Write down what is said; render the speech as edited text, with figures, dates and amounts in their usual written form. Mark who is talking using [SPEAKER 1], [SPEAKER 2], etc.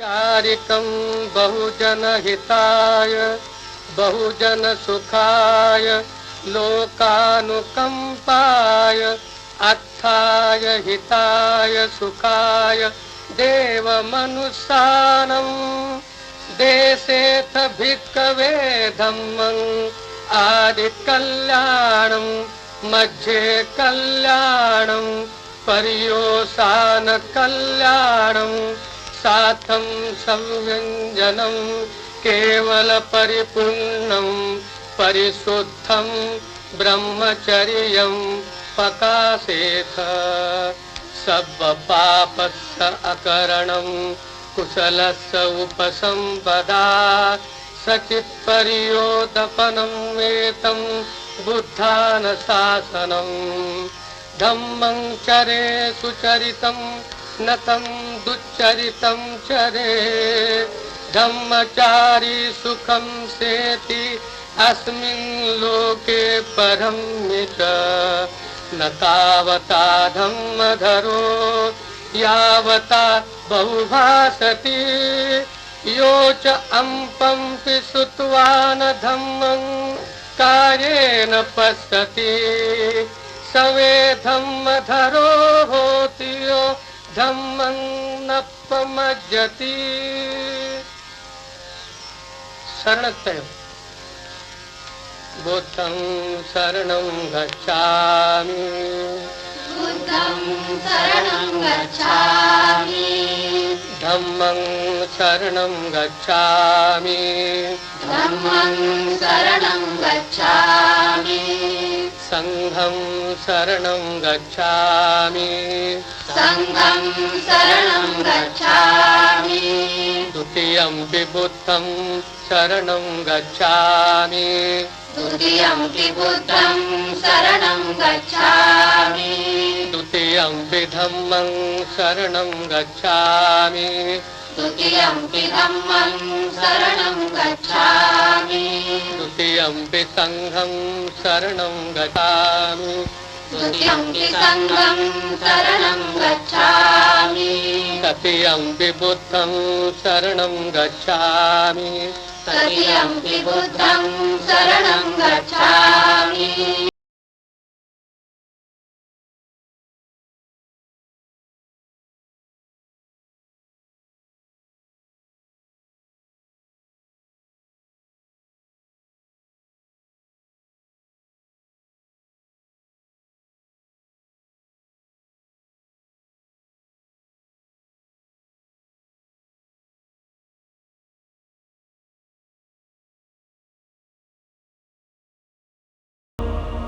[SPEAKER 1] चारिकं बहुजन हिताय बहुजन सुखाय लोकानुकंपाय अर्थाय हिताय सुखाय देवमनुसानं देशेथ भिक्खवे धम्मं आदिकल्याणं मध्ये कल्याणं पर्योसान कल्याणं साथं संव्यञ्जनं केवल परिपूर्णं परिशुद्धं ब्रह्मचर्यं पकासेथ सब पापस्य अकरणं कुशलस्य उपसंपदा सचित्पर्योदपनं वेतं बुद्धानुशासनं धम्मं चरे सुचरितं नतं दुच्चरितं चरे धम्मचारी सुखं सेति अस्मिन् लोके परं च न तावता धम्मधरो यावता बहुभासति यो च अम्पं पिशुत्वा न धम्मं कायेन पश्यति सवे धम्मधरो होति यो धम्मं नपमज्जति। शरणत्तयम् बुद्धं शरणं गच्छामि
[SPEAKER 2] बुद्धं शरणं गच्छामि
[SPEAKER 1] धम्मं शरणं गच्छामि
[SPEAKER 2] धम्मं शरणं गच्छामि
[SPEAKER 1] संघं शरणं गच्छामि
[SPEAKER 2] संघं शरणं गच्छामि
[SPEAKER 1] द्वितीयंपि बुद्धं शरणं गच्छामि
[SPEAKER 2] द्वितीयंपि बुद्धं शरणं गच्छामि
[SPEAKER 1] द्वितीयंपि धम्मं शरणं गच्छामि
[SPEAKER 2] द्वितीयंपि धम्मं शरणं गच्छामि
[SPEAKER 1] द्वितीयंपि संघं शरणं गच्छामि
[SPEAKER 2] द्वितीयंपि संघं शरणं गच्छामि
[SPEAKER 1] तृतीयंपि बुद्धं शरणं गच्छामि
[SPEAKER 2] तृतीयंपि बुद्धं शरणं गच्छामि।